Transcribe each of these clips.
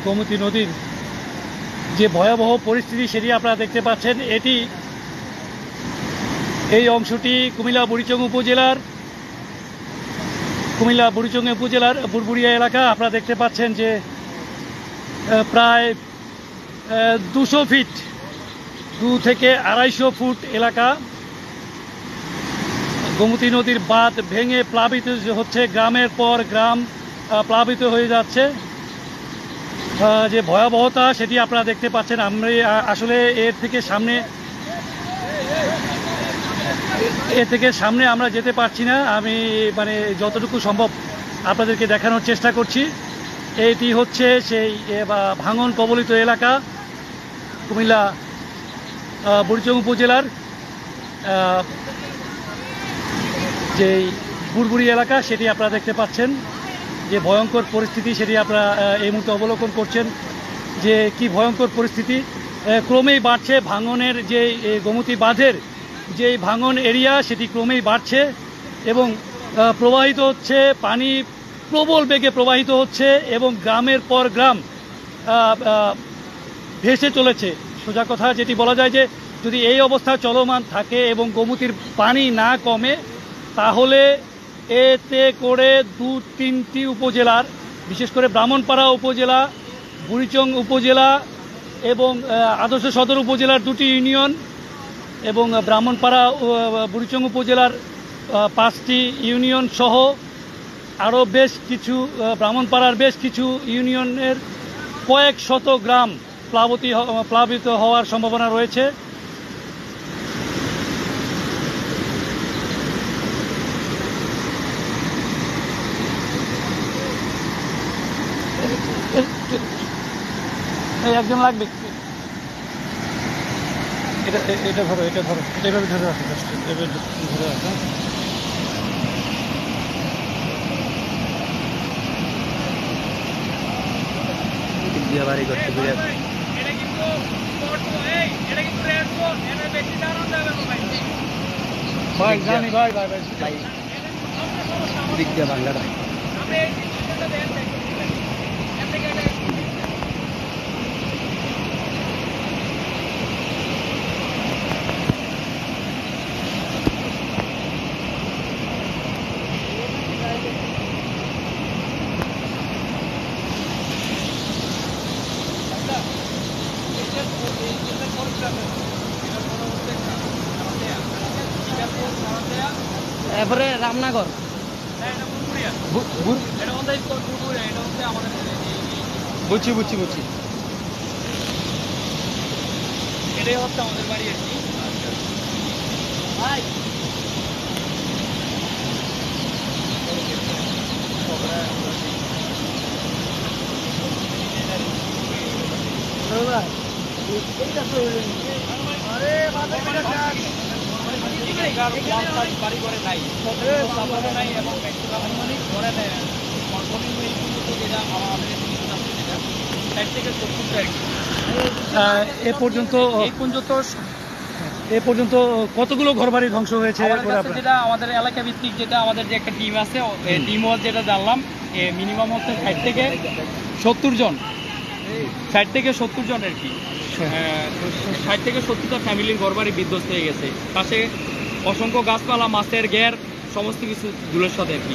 গোমতী নদীর যে ভয়াবহ পরিস্থিতি সেটি আপনারা দেখতে পাচ্ছেন। এই অংশটি কুমিল্লা বুড়িচং উপজেলার বুড়বুড়িয়া এলাকা। আপনারা দেখতে পাচ্ছেন যে প্রায় 200 ফিট 2 থেকে 250 ফুট এলাকা গোমতী নদীর বাঁধ ভেঙে প্লাবিত হচ্ছে। গ্রামের পর গ্রাম প্লাবিত হয়ে যাচ্ছে। যে ভয়াবহতা সেটি আপনারা দেখতে পাচ্ছেন। আমরা আসলে এর থেকে সামনে আমরা যেতে পারছি না। আমি মানে যতটুকু সম্ভব আপনাদেরকে দেখানোর চেষ্টা করছি। এটি হচ্ছে সেই ভাঙন কবলিত এলাকা কুমিল্লা বুড়িচং উপজেলার যেই বুড়বুড়ি এলাকা, সেটি আপনারা দেখতে পাচ্ছেন। যে ভয়ঙ্কর পরিস্থিতি সেটি আপনারা এই মুহূর্তে অবলোকন করছেন যে কি ভয়ঙ্কর পরিস্থিতি ক্রমেই বাড়ছে। ভাঙনের যে গোমতী বাঁধের যে ভাঙন এরিয়া সেটি ক্রমেই বাড়ছে এবং প্রবাহিত হচ্ছে, পানি প্রবল বেগে প্রবাহিত হচ্ছে এবং গ্রামের পর গ্রাম ভেসে চলেছে। সোজা কথা যেটি বলা যায় যে যদি এই অবস্থা চলমান থাকে এবং গোমতীর পানি না কমে, তাহলে এতে করে 2-3টি উপজেলার, বিশেষ করে ব্রাহ্মণপাড়া উপজেলা, বুড়িচং উপজেলা এবং আদর্শ সদর উপজেলার 2টি ইউনিয়ন এবং ব্রাহ্মণপাড়া বুড়িচং উপজেলার 5টি ইউনিয়ন সহ আরও বেশ কিছু ব্রাহ্মণপাড়ার বেশ কিছু ইউনিয়নের কয়েক শত গ্রাম প্লাবিত হওয়ার সম্ভাবনা রয়েছে। একজন লাগবে, এটা ধরো এভাবে ধরে রাখো, ধরে রাখো। বাড়ি করতে ভাই জানি ভাই দিক দিয়ে বাংলাটা এরপরে রামনগর বুঝছি এটাই হচ্ছে আমাদের বাড়ি আর কি। ভাই বাড়ি করে নাই এবং এ পর্যন্ত কতগুলো ঘরবাড়ি ধ্বংস হয়েছে? যেটা আমাদের এলাকা ভিত্তিক, যেটা আমাদের যে একটা টিম আছে, টিম ওয়াইজ যেটা জানলাম, মিনিমাম হচ্ছে 60 থেকে 70 জন আর কি। 60 থেকে 70টা ফ্যামিলির ঘরবাড়ি বিধ্বস্ত হয়ে গেছে। পাশে অসংখ্য গাছপালা, মাছের ঘের, সমস্ত কিছু ধুলোর সাথে আর কি।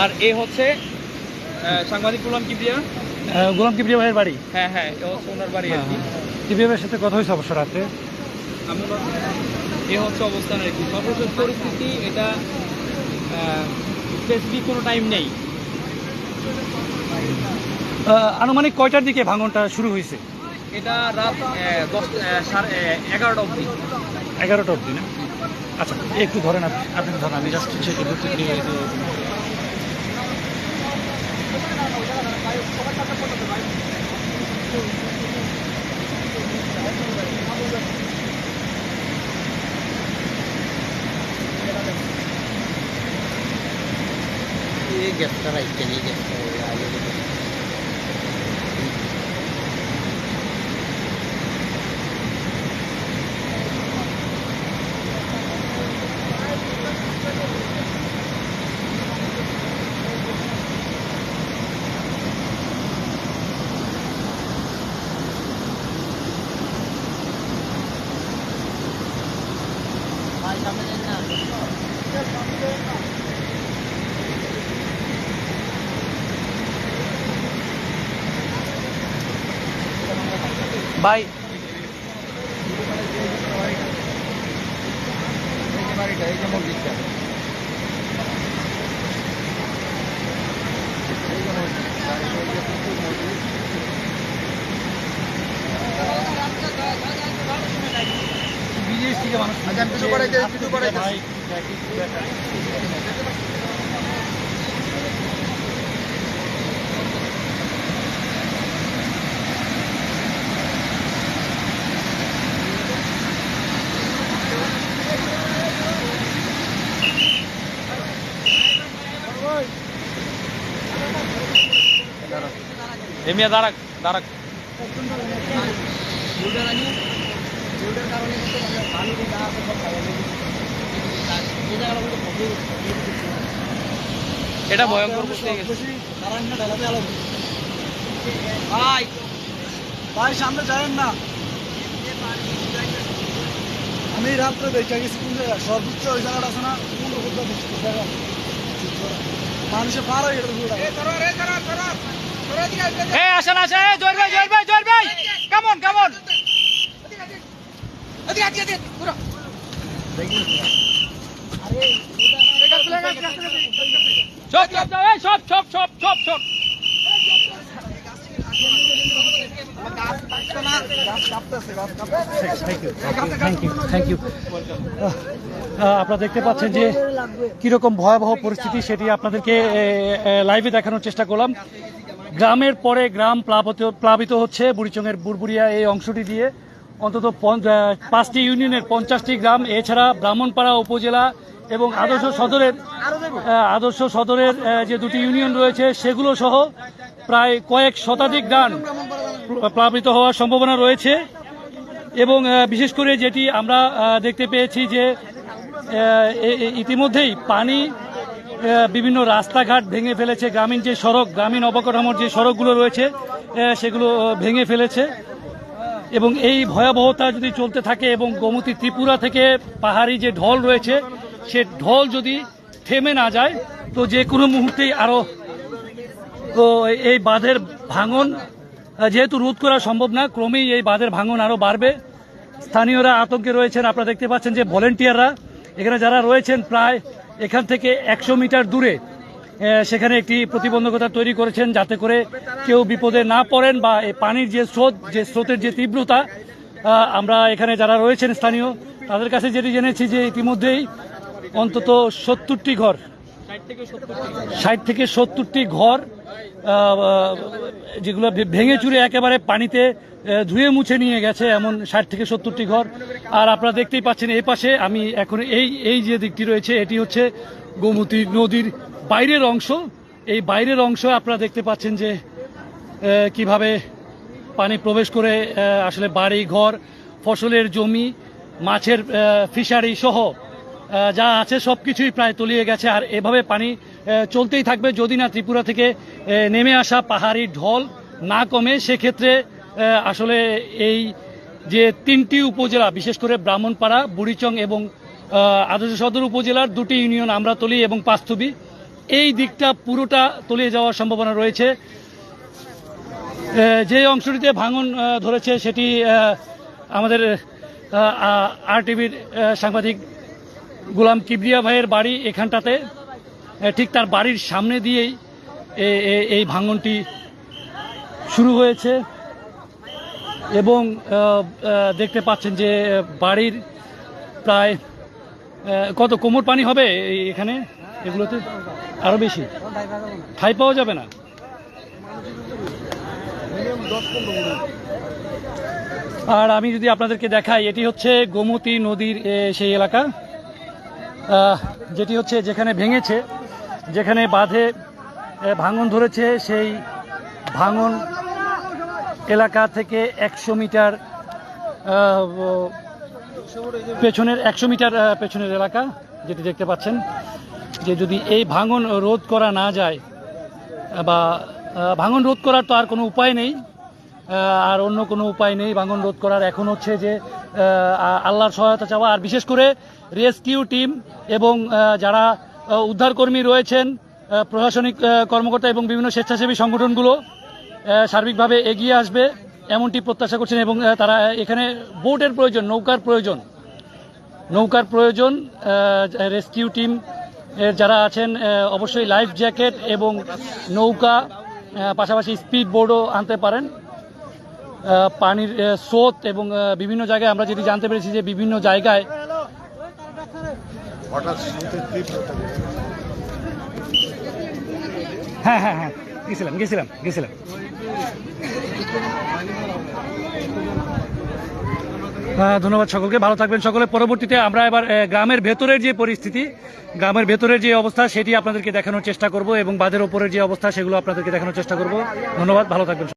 আর এ হচ্ছে সাংবাদিক গোলাম কিবরিয়া ভাইয়ের বাড়ি। হ্যাঁ, এ হচ্ছে ওনার বাড়ি আর কি। কিবরিয়া ভাইয়ের সাথে কথা হয়েছে অবশ্য রাতে। এ হচ্ছে অবস্থান আর কি। সর্বশেষ পরিস্থিতি এটা স্পেসিফিক কোনো টাইম নেই। আনুমানিক কয়টার দিকে ভাঙনটা শুরু হয়েছে? এটা রাত 11টা অবধি। 11টা অবধি না? আচ্ছা, একটু ধরেন, আপনি ধরেন, আমি জাস্ট গ্যাসটা রাখতে নেই, গ্যাসটা ভাই বিদেশ থেকে মানুষ ভাই, এমিয়া দাঁড়াক দাঁড়াক এটা ভয়ঙ্কর করতে গেছে ভাই ভাই সামনে যাবেন না। আমি রাত্রে দেখে গেছি কোন জায়গা সর্বোচ্চ ওই জায়গাটা আছে না মানুষে পার হয়ে গেছে। এই আসেন আসেন জোর ভাই জোর ভাই জোর ভাই কেমন কেমন সব সব এই সব সব সব সব সব থ্যাংক ইউ। আপনারা দেখতে পাচ্ছেন যে কিরকম ভয়াবহ পরিস্থিতি সেটি আপনাদেরকে লাইভে দেখানোর চেষ্টা করলাম। গ্রামের পরে গ্রাম প্লাবিত হচ্ছে বুড়িচংয়ের বুড়বুড়িয়া এই অংশটি দিয়ে। অন্তত 5টি ইউনিয়নের 50টি গ্রাম, এছাড়া ব্রাহ্মণপাড়া উপজেলা এবং আদর্শ সদরের যে 2টি ইউনিয়ন রয়েছে সেগুলো সহ প্রায় কয়েক শতাধিক গ্রাম প্লাবিত হওয়ার সম্ভাবনা রয়েছে। এবং বিশেষ করে যেটি আমরা দেখতে পেয়েছি যে ইতিমধ্যেই পানি বিভিন্ন রাস্তাঘাট ভেঙে ফেলেছে। গ্রামীণ অবকাঠামোর যে সড়কগুলো রয়েছে সেগুলো ভেঙে ফেলেছে। এবং এই ভয়াবহতা যদি চলতে থাকে এবং গোমতী ত্রিপুরা থেকে পাহাড়ি যে ঢল রয়েছে সে ঢল যদি থেমে না যায় তো যে কোনো মুহূর্তেই আরো এই বাঁধের ভাঙন যেহেতু রোধ করা সম্ভব না, ক্রমেই এই বাঁধের ভাঙন আরো বাড়বে। স্থানীয়রা আতঙ্কে রয়েছেন। আপনারা দেখতে পাচ্ছেন যে ভলেন্টিয়াররা এখানে যারা রয়েছেন প্রায় এখান থেকে 100 মিটার দূরে সেখানে একটি প্রতিবন্ধকতা তৈরি করেছেন যাতে করে কেউ বিপদে না পড়েন বা এই পানির যে স্রোতের যে তীব্রতা, আমরা এখানে যারা রয়েছেন স্থানীয় তাদের কাছে যেটি জেনেছি যে ইতিমধ্যেই অন্তত 70টি ঘর 60 থেকে 70টি ঘর যেগুলো ভেঙে চুরে একেবারে পানিতে ধুয়ে মুছে নিয়ে গেছে, এমন 60 থেকে 70টি ঘর। আর আপনারা দেখতেই পাচ্ছেন এই পাশে আমি এখন এই যে দিকটি রয়েছে এটি হচ্ছে গোমতী নদীর বাইরের অংশ। এই বাইরের অংশ আপনারা দেখতে পাচ্ছেন যে কিভাবে পানি প্রবেশ করে আসলে বাড়ি ঘর, ফসলের জমি, মাছের ফিশারি সহ যা আছে সবকিছুই প্রায় তলিয়ে গেছে। আর এভাবে পানি চলতেই থাকবে যদি না ত্রিপুরা থেকে নেমে আসা পাহাড়ি ঢল না কমে। সেক্ষেত্রে আসলে এই যে 3টি উপজেলা, বিশেষ করে ব্রাহ্মণপাড়া, বুড়িচং এবং আদর্শ সদর উপজেলার 2টি ইউনিয়ন আমরাতলী এবং পাঁচথুবি, এই দিকটা পুরোটা তলিয়ে যাওয়ার সম্ভাবনা রয়েছে। যে অংশটিতে ভাঙন ধরেছে সেটি আমাদের আরটিভির সাংবাদিক গোলাম কিবরিয়া ভাইয়ের বাড়ি এখানটাতে, ঠিক তার বাড়ির সামনে দিয়েই এই ভাঙনটি শুরু হয়েছে। এবং দেখতে পাচ্ছেন যে বাড়ির প্রায় কত কোমর পানি হবে এখানে, এগুলোতে আরো বেশি, ঠাঁই পাওয়া যাবে না। আর আমি যদি আপনাদেরকে দেখাই, এটি হচ্ছে গোমতী নদীর সেই এলাকা, যেটি হচ্ছে যেখানে ভেঙেছে, যেখানে বাঁধে ভাঙন ধরেছে, সেই ভাঙন এলাকা থেকে 100 মিটার পেছনের 100 মিটার পেছনের এলাকা যেটি দেখতে পাচ্ছেন। যে যদি এই ভাঙন রোধ করা না যায় বা ভাঙন রোধ করার তো আর কোনো উপায় নেই, আর অন্য কোনো উপায় নেই ভাঙন রোধ করার। এখন হচ্ছে যে আল্লাহর সহায়তা চাওয়া, আর বিশেষ করে রেস্কিউ টিম এবং যারা উদ্ধারকর্মী রয়েছেন, প্রশাসনিক কর্মকর্তা এবং বিভিন্ন স্বেচ্ছাসেবী সংগঠনগুলো সার্বিকভাবে এগিয়ে আসবে এমনটি প্রত্যাশা করছেন এবং তারা এখানে বোটের প্রয়োজন, নৌকার প্রয়োজন। রেস্কিউ টিম যারা আছেন অবশ্যই লাইফ জ্যাকেট এবং নৌকা, পাশাপাশি স্পিড বোর্ডও আনতে পারেন। পানির স্রোত এবং বিভিন্ন জায়গায় আমরা যেটি জানতে পেরেছি যে বিভিন্ন জায়গায় হ্যাঁ হ্যাঁ হ্যাঁ গেছিলাম। ধন্যবাদ সকলকে, ভালো থাকবেন সকলে। পরবর্তীতে আমরা এবার গ্রামের ভেতরের যে পরিস্থিতি, গ্রামের ভেতরের যে অবস্থা সেটি আপনাদেরকে দেখানোর চেষ্টা করব এবং বাঁধের ওপরের যে অবস্থা সেগুলো আপনাদেরকে দেখানোর চেষ্টা করব। ধন্যবাদ, ভালো থাকবেন।